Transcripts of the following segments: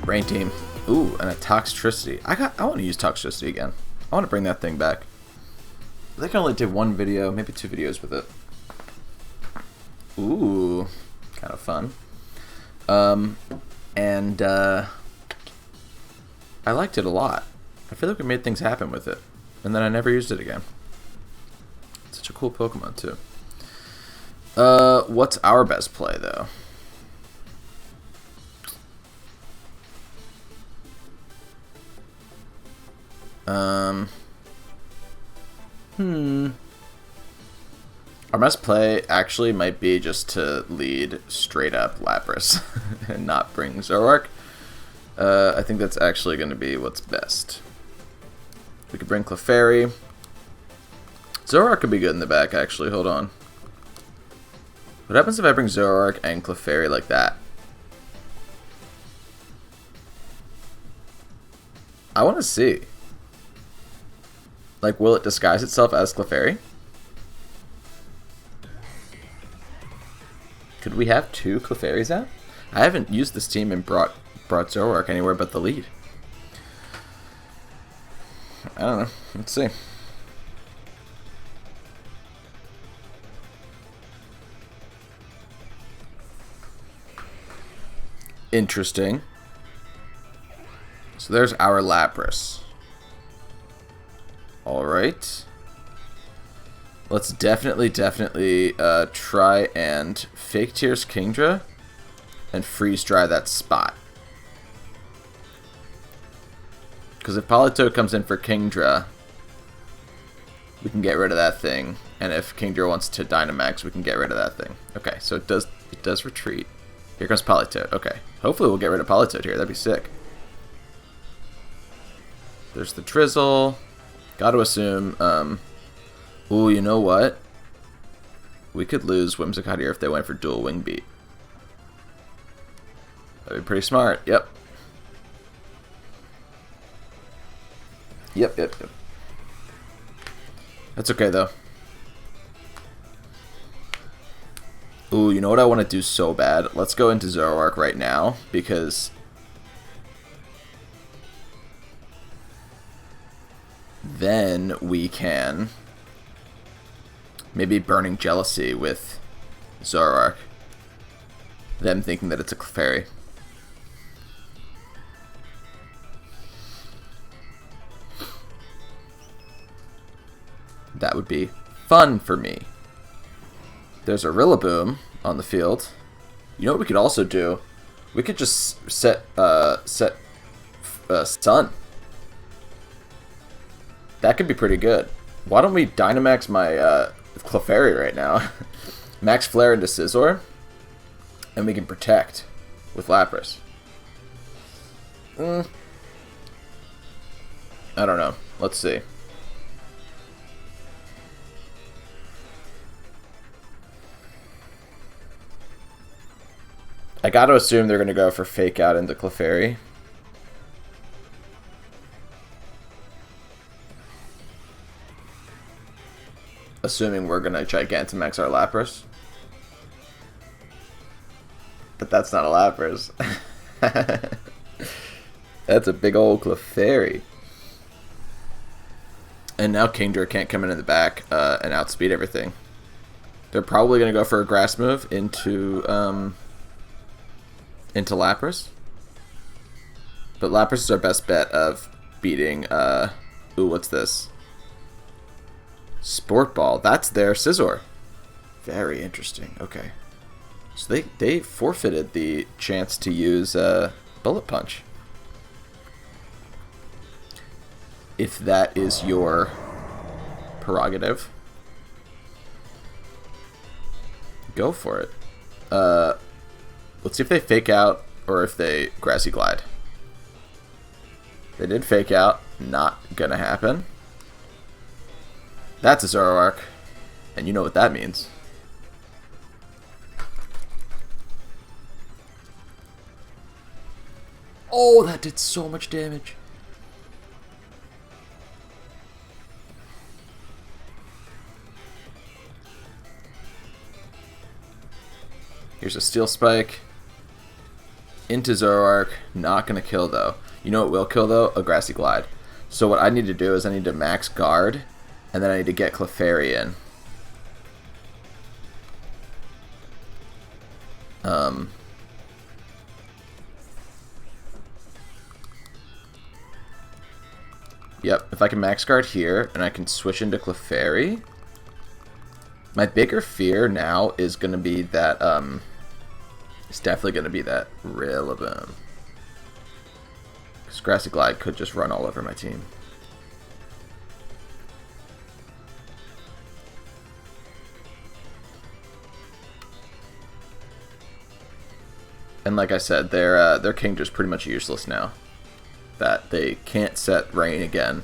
Brain team. Ooh, and a Toxtricity. I want to use Toxtricity again. I want to bring that thing back. I think I only did one video, maybe 2 videos with it. Ooh, kind of fun. I liked it a lot. I feel like we made things happen with it. And then I never used it again. Such a cool Pokemon, too. What's our best play, though? Our best play actually might be just to lead straight up Lapras and not bring Zoroark. I think that's actually going to be what's best. We could bring Clefairy. Zoroark could be good in the back, actually. Hold on. What happens if I bring Zoroark and Clefairy like that? I want to see. Like, will it disguise itself as Clefairy? Could we have 2 Clefairies out? I haven't used this team and brought Zoroark anywhere but the lead. I don't know. Let's see. Interesting. So there's our Lapras. Alright. Let's definitely try and Fake Tears Kingdra and freeze dry that spot. Because if Politoed comes in for Kingdra, we can get rid of that thing. And if Kingdra wants to Dynamax, we can get rid of that thing. Okay, so it does retreat. Here comes Politoed. Okay. Hopefully we'll get rid of Politoed here. That'd be sick. There's the Drizzle. Gotta assume, ooh, you know what? We could lose Whimsicott here if they went for dual Wing Beat. That'd be pretty smart. Yep. Yep. That's okay, though. Ooh, you know what I want to do so bad? Let's go into Zoroark right now, because then we can maybe Burning Jealousy with Zoroark. Them thinking that it's a Clefairy. That would be fun for me. There's a Rillaboom on the field. You know what we could also do? We could just set Sun. That could be pretty good. Why don't we Dynamax my Clefairy right now? Max Flare into Scizor. And we can Protect with Lapras. I don't know. Let's see. I gotta assume they're gonna go for Fake Out into Clefairy. Assuming we're gonna Gigantamax our Lapras. But that's not a Lapras. That's a big old Clefairy. And now Kingdra can't come in the back and outspeed everything. They're probably gonna go for a Grass move into Lapras. But Lapras is our best bet of beating, ooh, what's this? Sport Ball. That's their Scizor. Very interesting. Okay. So they forfeited the chance to use Bullet Punch. If that is your prerogative. Go for it. Let's see if they Fake Out or if they Grassy Glide. They did Fake Out. Not gonna happen. That's a Zoroark. And you know what that means. Oh, that did so much damage. Here's a Steel Spike. into Zoroark. Not going to kill, though. You know what will kill, though? A Grassy Glide. So what I need to do is I need to max guard, and then I need to get Clefairy in. Yep, if I can max guard here, and I can switch into Clefairy. My bigger fear now is going to be that, it's definitely going to be that Rillaboom. Because Grassy Glide could just run all over my team. And like I said, their Kingdra's pretty much useless now. That they can't set Rain again.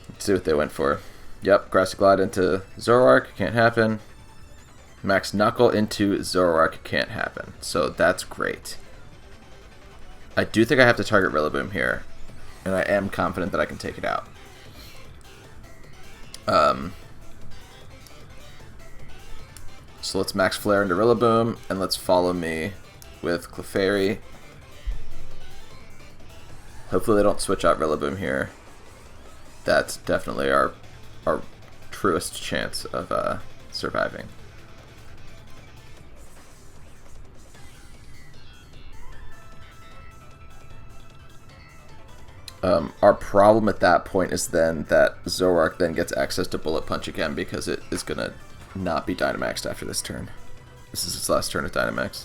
Let's see what they went for. Yep, Grassy Glide into Zoroark, can't happen. Max Knuckle into Zoroark, can't happen. So that's great. I do think I have to target Rillaboom here. And I am confident that I can take it out. So let's max Flare into Rillaboom, and let's follow me with Clefairy. Hopefully they don't switch out Rillaboom here. That's definitely our truest chance of surviving. Our problem at that point is then that Zoroark then gets access to Bullet Punch again because it is going to not be Dynamaxed after this turn. This is its last turn at Dynamax.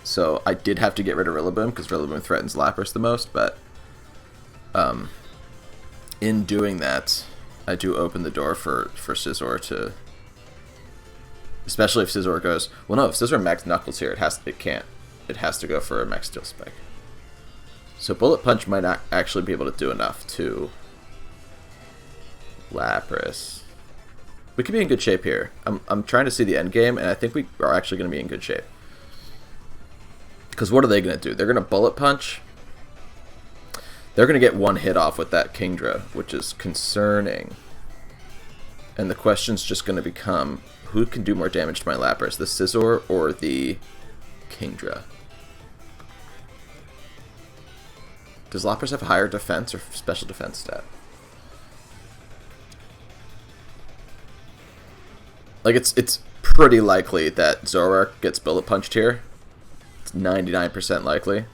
So I did have to get rid of Rillaboom because Rillaboom threatens Lapras the most, but in doing that, I do open the door for Scizor to... Especially if Scizor goes... Well, no, if Scizor max Knuckles here, it can't. It has to go for a max Steel Spike. So Bullet Punch might not actually be able to do enough to Lapras. We could be in good shape here. I'm trying to see the end game, and I think we are actually going to be in good shape. Because what are they going to do? They're going to Bullet Punch. They're going to get one hit off with that Kingdra, which is concerning. And the question's just going to become, who can do more damage to my Lapras, the Scizor or the Kingdra? Does Lapras have higher defense or special defense stat? Like, it's pretty likely that Zoroark gets Bullet Punched here. It's 99% likely.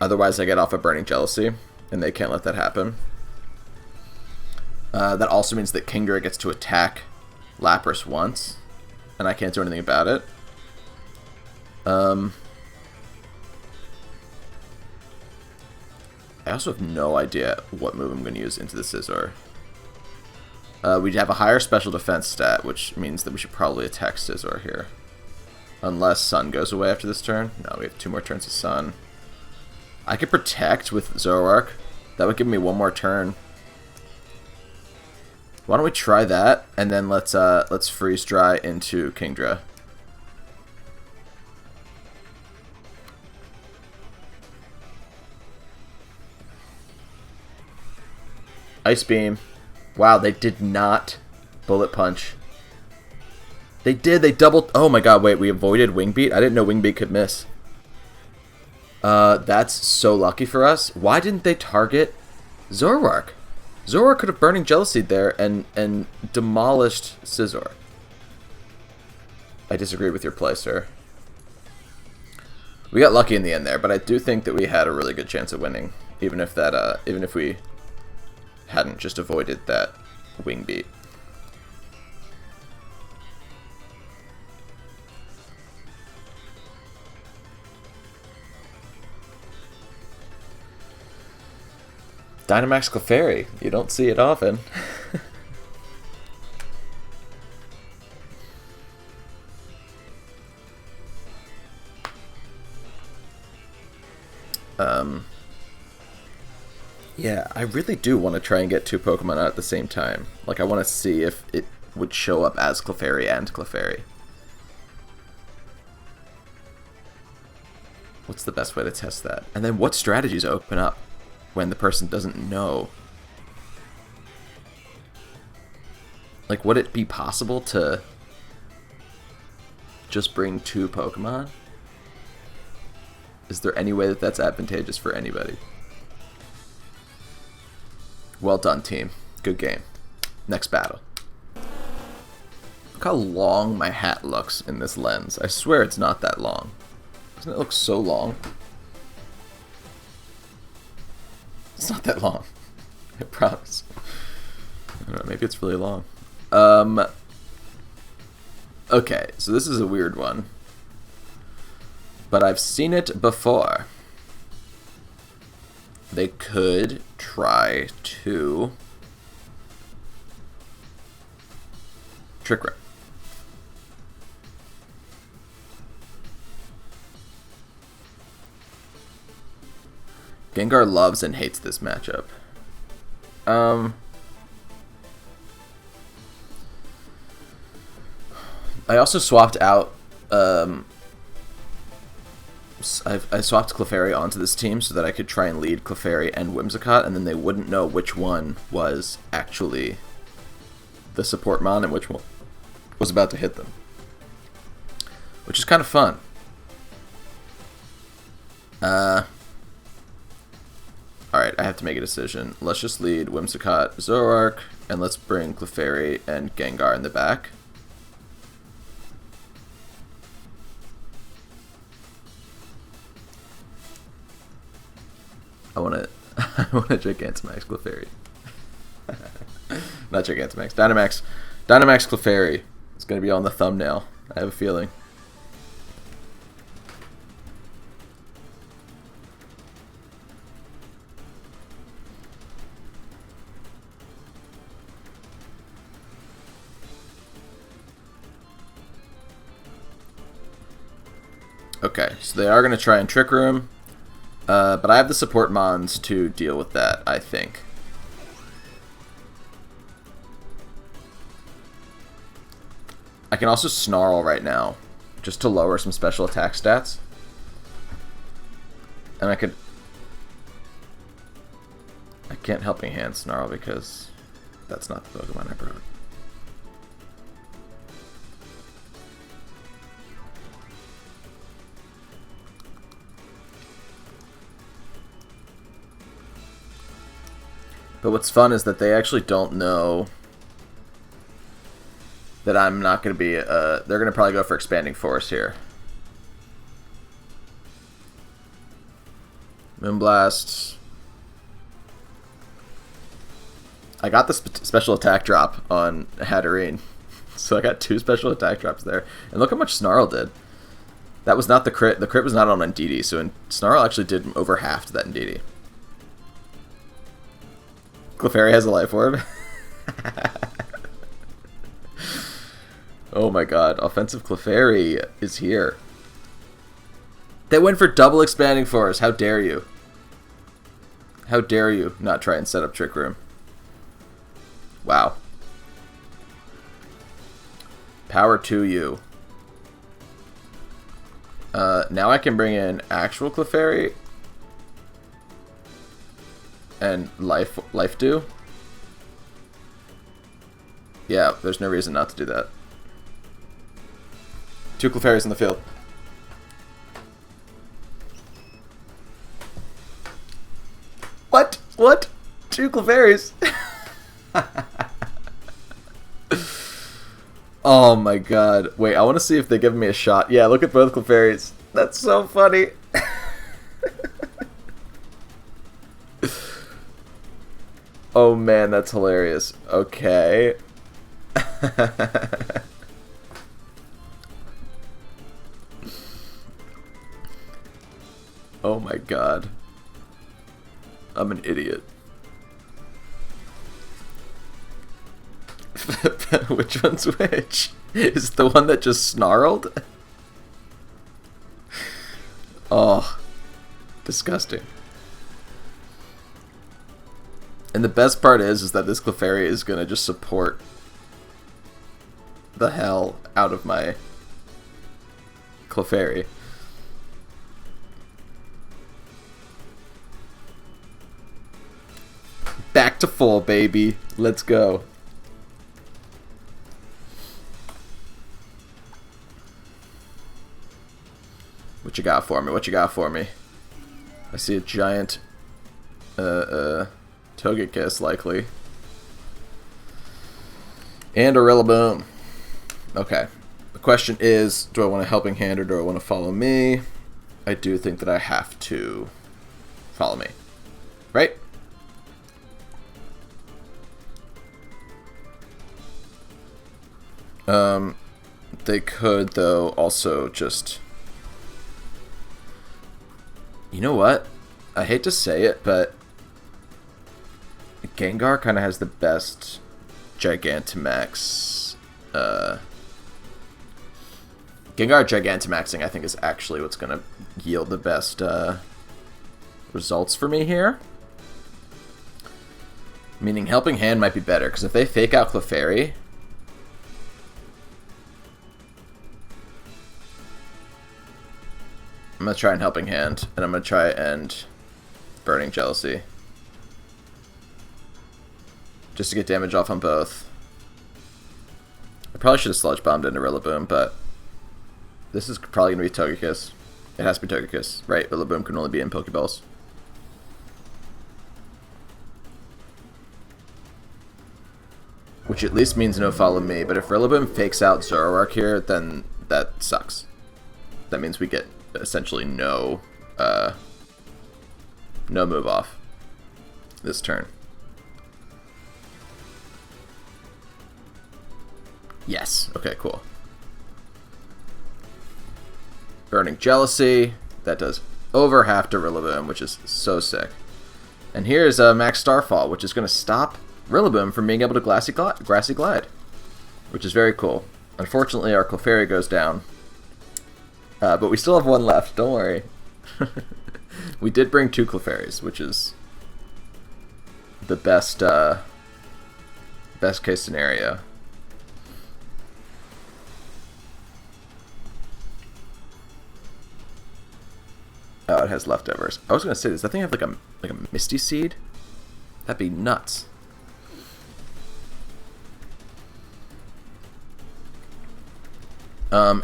Otherwise, I get off a Burning Jealousy, and they can't let that happen. That also means that Kingdra gets to attack Lapras once, and I can't do anything about it. I also have no idea what move I'm going to use into the Scizor. We have a higher special defense stat, which means that we should probably attack Scizor here. Unless Sun goes away after this turn. No, we have 2 more turns of Sun. I could protect with Zoroark. That would give me 1 more turn. Why don't we try that, and then let's freeze dry into Kingdra. Ice Beam. Wow, they did not Bullet Punch. They did, they doubled... Oh my god, wait, we avoided Wing Beat? I didn't know Wing Beat could miss. That's so lucky for us. Why didn't they target Zoroark? Zoroark could have Burning Jealousy there and demolished Scizor. I disagree with your play, sir. We got lucky in the end there, but I do think that we had a really good chance of winning, even if that even if we hadn't just avoided that Wing Beat. Dynamax Clefairy. You don't see it often. Yeah, I really do want to try and get 2 Pokemon out at the same time. Like, I want to see if it would show up as Clefairy and Clefairy. What's the best way to test that? And then what strategies open up when the person doesn't know? Like, would it be possible to just bring 2 Pokemon? Is there any way that that's advantageous for anybody? Well done, team. Good game. Next battle. Look how long my hat looks in this lens. I swear it's not that long. Doesn't it look so long? It's not that long. I promise. I don't know, maybe it's really long. Okay, so this is a weird one. But I've seen it before. They could try to Trick Room. Gengar loves and hates this matchup. I also swapped out. I swapped Clefairy onto this team so that I could try and lead Clefairy and Whimsicott, and then they wouldn't know which one was actually the support mon and which one was about to hit them, which is kind of fun. Alright, I have to make a decision. Let's just lead Whimsicott, Zoroark, and let's bring Clefairy and Gengar in the back. I want to Gigantamax Clefairy. Not Gigantamax. Dynamax. Dynamax Clefairy. It's going to be on the thumbnail. I have a feeling. Okay, so they are going to try and Trick Room. But I have the support mons to deal with that, I think. I can also Snarl right now, just to lower some special attack stats. And I can't Helping Hand Snarl because that's not the Pokemon I brought. But what's fun is that they actually don't know that I'm not going to be... they're going to probably go for Expanding Force here. Moonblast. I got the special attack drop on Hatterene. So I got 2 special attack drops there. And look how much Snarl did. That was not the crit. The crit was not on Ndidi, so Snarl actually did over half to that Ndidi. Clefairy has a Life Orb. Oh my god, offensive Clefairy is here. They went for double Expanding Force. How dare you? How dare you not try and set up Trick Room? Wow. Power to you. Now I can bring in actual Clefairy and Life Dew. Yeah, there's no reason not to do that. 2 Clefairies in the field. What? What? 2 Clefairies? Oh my god. Wait, I want to see if they give me a shot. Yeah, look at both Clefairies. That's so funny. Oh man, that's hilarious. Okay. Oh my god. I'm an idiot. Which one's which? Is it the one that just snarled? Oh. Disgusting. And the best part is that this Clefairy is going to just support the hell out of my Clefairy. Back to full, baby. Let's go. What you got for me? What you got for me? I see a giant Togekiss, likely. And a Rillaboom. Okay. The question is, do I want a Helping Hand or do I want to follow me? I do think that I have to follow me. Right? They could, though, also just... You know what? I hate to say it, but Gengar kind of has the best Gigantamax. Gengar Gigantamaxing, I think, is actually what's going to yield the best results for me here. Meaning Helping Hand might be better, because if they fake out Clefairy... I'm going to try and Helping Hand, and I'm going to try and Burning Jealousy. Just to get damage off on both. I probably should have Sludge Bombed into Rillaboom, but this is probably going to be Togekiss. It has to be Togekiss, right? Rillaboom can only be in Pokeballs. Which at least means no follow me, but if Rillaboom fakes out Zoroark here, then that sucks. That means we get essentially no move off this turn. Yes. Okay, cool. Burning Jealousy. That does over half to Rillaboom, which is so sick. And here's Max Starfall, which is going to stop Rillaboom from being able to Grassy Glide, which is very cool. Unfortunately, our Clefairy goes down. But we still have one left, don't worry. We did bring 2 Clefairies, which is the best case scenario. Oh, it has leftovers. I was gonna say, does that thing have like a Misty Seed? That'd be nuts.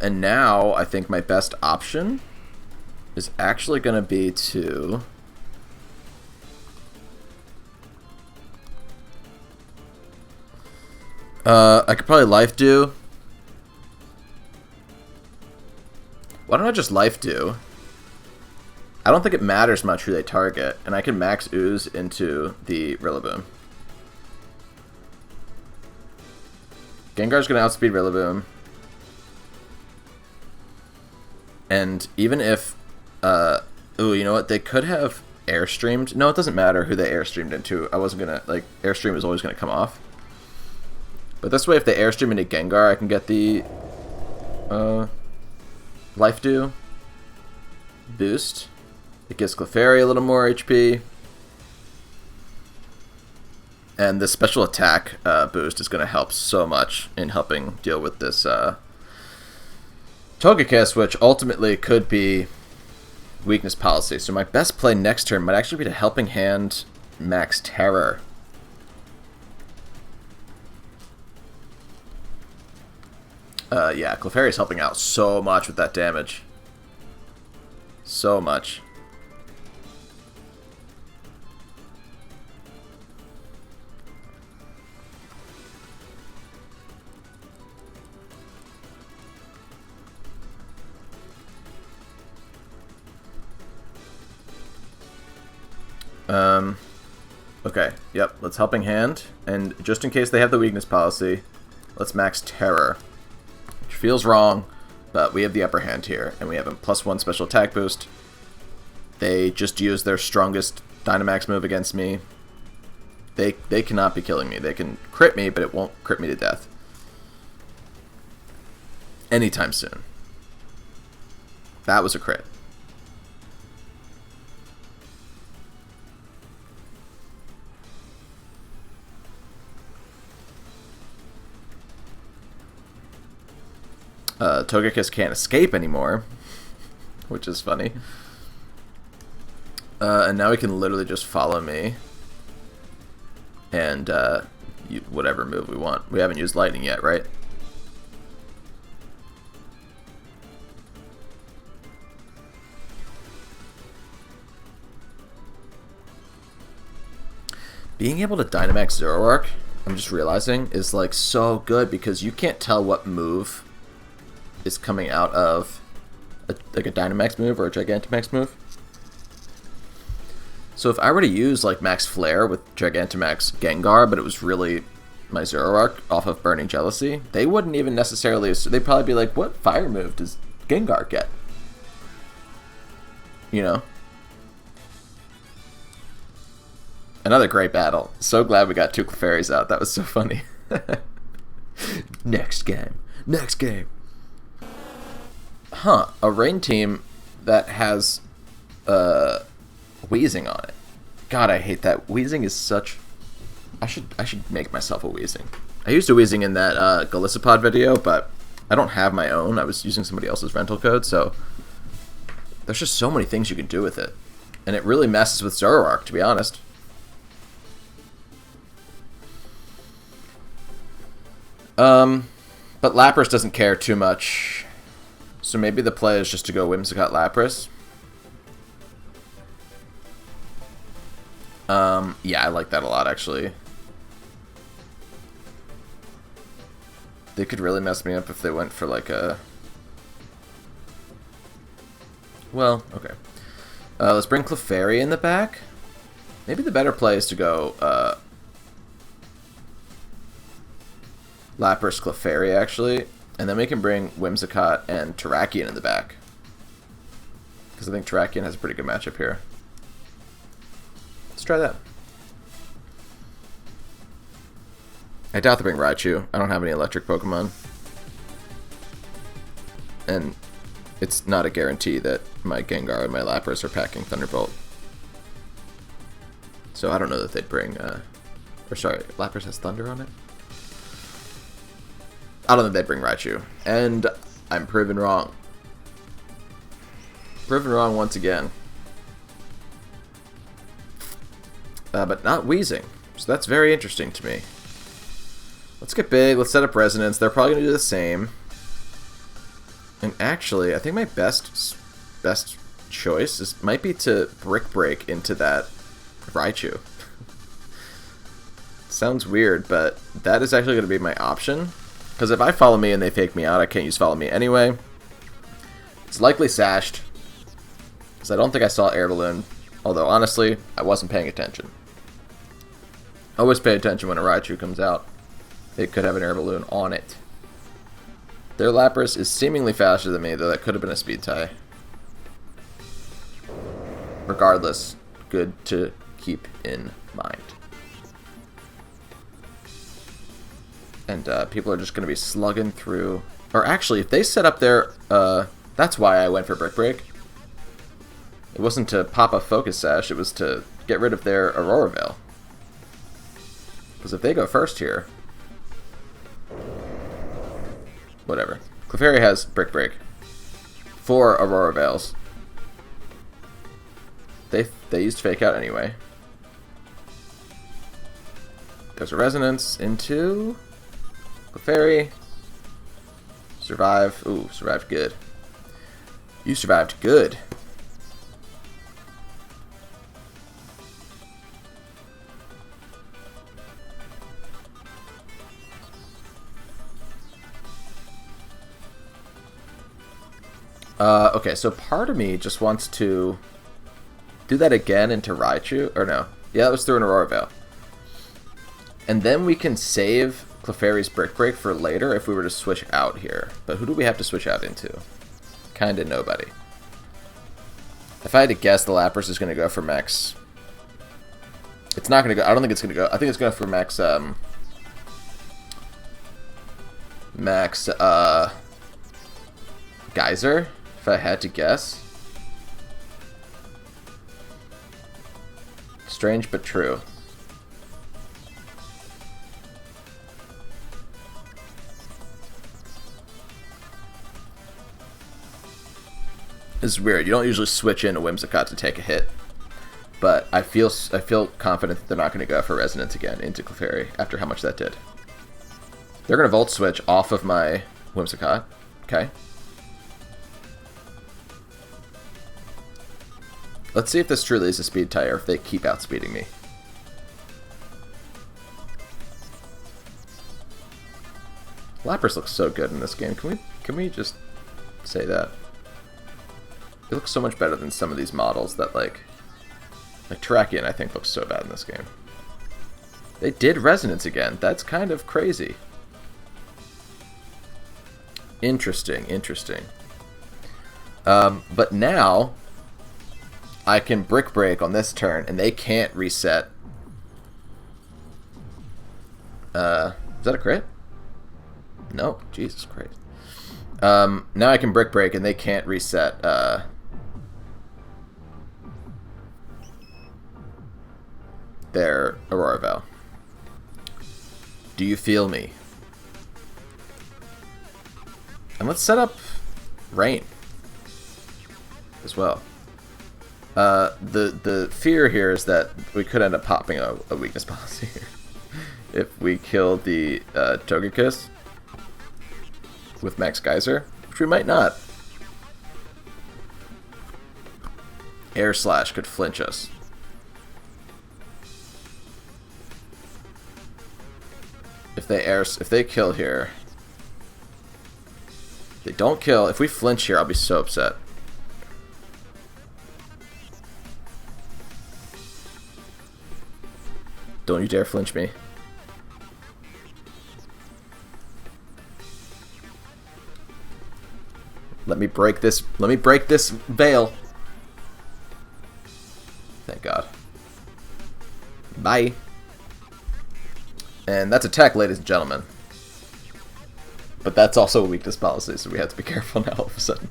And now I think my best option is actually going to be to I could probably Life Dew. Why don't I just Life Dew? I don't think it matters much who they target, and I can Max Ooze into the Rillaboom. Gengar's going to outspeed Rillaboom. And even if, ooh, you know what? They could have Airstreamed. No, it doesn't matter who they Airstreamed into. I wasn't gonna, like, Airstream is always gonna come off. But this way, if they Airstream into Gengar, I can get the, Life Dew boost. It gives Clefairy a little more HP. And the special attack boost is gonna help so much in helping deal with this, Togekiss, which ultimately could be weakness policy. So my best play next turn might actually be to Helping Hand Max Terror. Yeah, Clefairy's helping out so much with that damage. So much. Okay, yep, let's Helping Hand, and just in case they have the weakness policy, let's Max Terror. Which feels wrong, but we have the upper hand here, and we have a +1 special attack boost. They just used their strongest Dynamax move against me. They cannot be killing me. They can crit me, but it won't crit me to death. Anytime soon. That was a crit. Togekiss can't escape anymore, which is funny. And now he can literally just follow me and whatever move we want. We haven't used Lightning yet, right? Being able to Dynamax Zoroark, I'm just realizing, is like so good because you can't tell what move is coming out of like a Dynamax move or a Gigantamax move. So if I were to use like Max Flare with Gigantamax Gengar, but it was really my Zoroark off of Burning Jealousy, they wouldn't even necessarily, they'd probably be like, what fire move does Gengar get? You know? Another great battle. So glad we got 2 Clefairies out. That was so funny. Next game. Next game. Huh. A rain team that has Weezing on it. God, I hate that. Weezing is such... I should make myself a Weezing. I used a Weezing in that Galissapod video, but I don't have my own. I was using somebody else's rental code, so... There's just so many things you can do with it. And it really messes with Zoroark, to be honest. But Lapras doesn't care too much. So maybe the play is just to go Whimsicott Lapras. Yeah, I like that a lot, actually. They could really mess me up if they went for, like, a... Well, okay. Let's bring Clefairy in the back. Maybe the better play is to go, Lapras Clefairy, actually. And then we can bring Whimsicott and Terrakion in the back. Because I think Terrakion has a pretty good matchup here. Let's try that. I doubt they bring Raichu. I don't have any electric Pokemon. And it's not a guarantee that my Gengar and my Lapras are packing Thunderbolt. So I don't know that they'd bring, or sorry, Lapras has Thunder on it? I don't think they'd bring Raichu. And I'm proven wrong. Proven wrong once again. But not Weezing. So that's very interesting to me. Let's get big. Let's set up Resonance. They're probably going to do the same. And actually, I think my best choice might be to Brick Break into that Raichu. Sounds weird, but that is actually going to be my option. Because if I Follow Me and they fake me out, I can't use Follow Me anyway. It's likely Sashed. Because I don't think I saw Air Balloon. Although, honestly, I wasn't paying attention. Always pay attention when a Raichu comes out. It could have an Air Balloon on it. Their Lapras is seemingly faster than me, though that could have been a speed tie. Regardless, good to keep in mind. And people are just going to be slugging through... Or actually, if they set up their... that's why I went for Brick Break. It wasn't to pop a Focus Sash, it was to get rid of their Aurora Veil. Because if they go first here... Whatever. Clefairy has Brick Break. 4 Aurora Veils. They used Fake Out anyway. There's a Resonance into... Clefairy. Survive. Ooh, survived good. You survived good. Okay, so part of me just wants to do that again into Raichu. Or no. Yeah, that was through an Aurora Veil. And then we can save Clefairy's Brick Break for later if we were to switch out here. But who do we have to switch out into? Kinda nobody. If I had to guess, the Lapras is going to go for Max... It's not going to go... I don't think it's going to go... I think it's going to go for Max... Geyser, if I had to guess. Strange but true. This is weird. You don't usually switch in a Whimsicott to take a hit. But I feel confident that they're not going to go for Resonance again into Clefairy after how much that did. They're going to Volt Switch off of my Whimsicott. Okay. Let's see if this truly is a speed tie or if they keep outspeeding me. Lapras looks so good in this game. Can we just say that? It looks so much better than some of these models that like Terrakion I think looks so bad in this game. They did Resonance again. That's kind of crazy. Interesting, interesting. But now I can Brick Break on this turn and they can't reset. Is that a crit? No, Jesus Christ. Now I can Brick Break and they can't reset their Aurora Veil. Do you feel me? And let's set up Rain as well. The fear here is that we could end up popping a weakness policy here if we kill the Togekiss with Max Geyser, which we might not. Air Slash could flinch us. If they kill here, they don't kill. If we flinch here, I'll be so upset. Don't you dare flinch me. Let me break this. Let me break this veil. Thank God. Bye. And that's attack, ladies and gentlemen. But that's also a weakness policy, so we have to be careful now all of a sudden.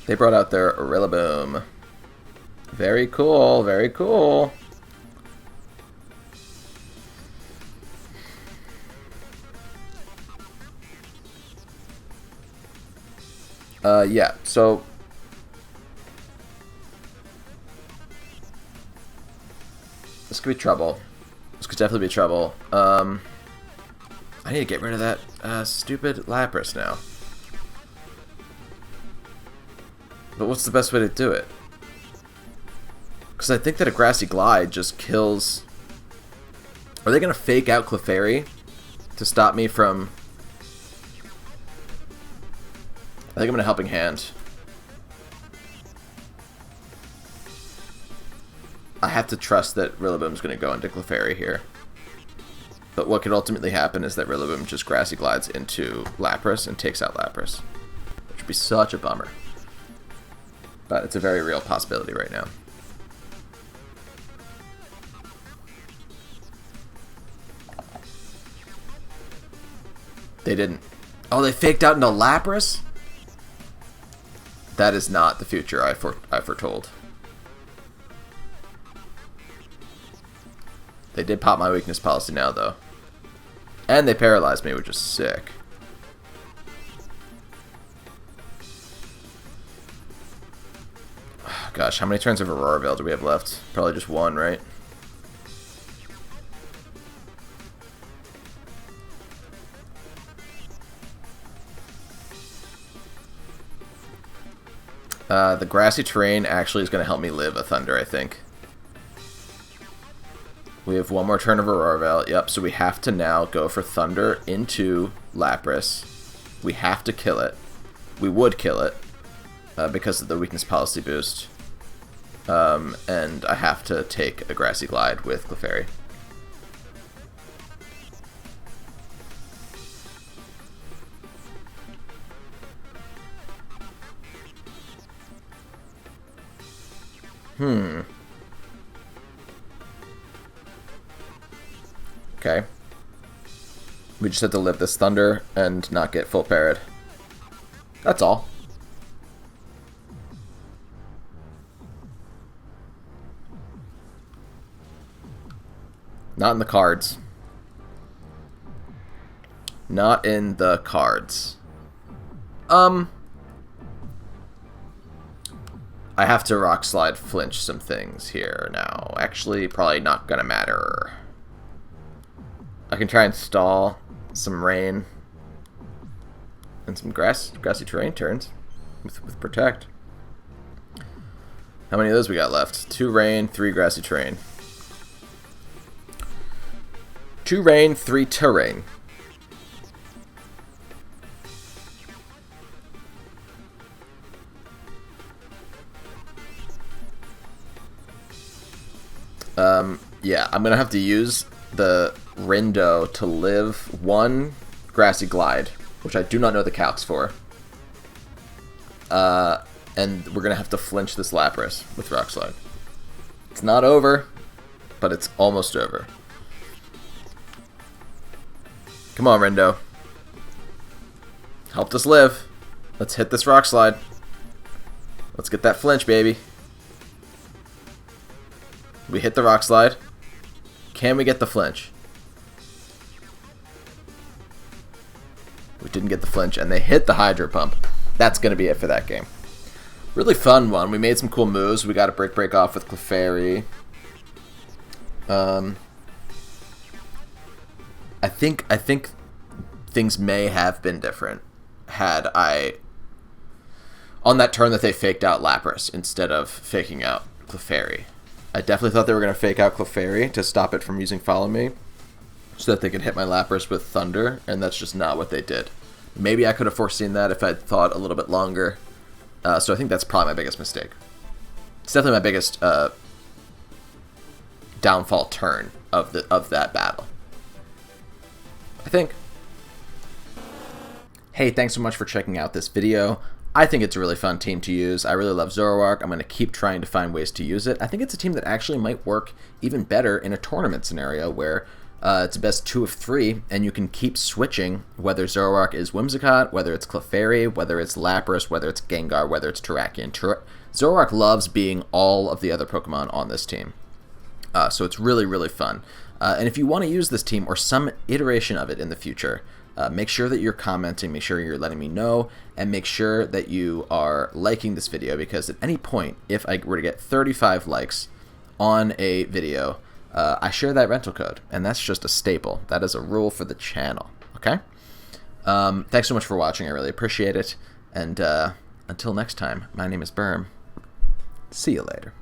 They brought out their Rillaboom. Very cool, very cool. Yeah, so this could be trouble. This could definitely be trouble. I need to get rid of that stupid Lapras now. But what's the best way to do it? Because I think that a Grassy Glide just kills... Are they going to fake out Clefairy to stop me from... I think I'm in a helping hand. I have to trust that Rillaboom's going to go into Clefairy here. But what could ultimately happen is that Rillaboom just Grassy Glides into Lapras and takes out Lapras. Which would be such a bummer. But it's a very real possibility right now. They didn't. Oh, they faked out into Lapras? That is not the future I foretold. They did pop my weakness policy now, though. And they paralyzed me, which is sick. Gosh, how many turns of Aurora Veil do we have left? Probably just one, right? The grassy terrain actually is going to help me live a Thunder, I think. We have one more turn of Aurora Veil. Yep, so we have to now go for Thunder into Lapras. We have to kill it. We would kill it because of the weakness policy boost. And I have to take a Grassy Glide with Clefairy. Okay. We just have to live this Thunder and not get full parried. That's all. Not in the cards. Not in the cards. I have to Rock Slide flinch some things here now. Actually, probably not gonna matter. I can try and stall some rain and some grassy terrain turns with Protect. How many of those we got left? 2 rain, 3 grassy terrain. 2 rain, 3 terrain. Yeah, I'm gonna have to use the Rindo to live 1 grassy glide, which I do not know the calcs for. And we're gonna have to flinch this Lapras with Rock Slide. It's not over, but it's almost over. Come on, Rindo. Helped us live. Let's hit this Rock Slide. Let's get that flinch, baby. We hit the Rock Slide. Can we get the flinch? We didn't get the flinch, and they hit the Hydro Pump. That's going to be it for that game. Really fun one. We made some cool moves. We got a break off with Clefairy. I think things may have been different had I, on that turn that they faked out Lapras instead of faking out Clefairy. I definitely thought they were going to fake out Clefairy to stop it from using Follow Me so that they could hit my Lapras with Thunder, and that's just not what they did. Maybe I could have foreseen that if I'd thought a little bit longer. So I think that's probably my biggest mistake. It's definitely my biggest downfall turn of that battle, I think. Hey, thanks so much for checking out this video. I think it's a really fun team to use. I really love Zoroark. I'm going to keep trying to find ways to use it. I think it's a team that actually might work even better in a tournament scenario where it's a best 2 of 3, and you can keep switching whether Zoroark is Whimsicott, whether it's Clefairy, whether it's Lapras, whether it's Gengar, whether it's Terrakion. Zoroark loves being all of the other Pokemon on this team. So it's really, really fun. And if you want to use this team or some iteration of it in the future, make sure that you're commenting, make sure you're letting me know, and make sure that you are liking this video, because at any point, if I were to get 35 likes on a video, I share that rental code, and that's just a staple. That is a rule for the channel, okay? Thanks so much for watching. I really appreciate it, and until next time, my name is Berm. See you later.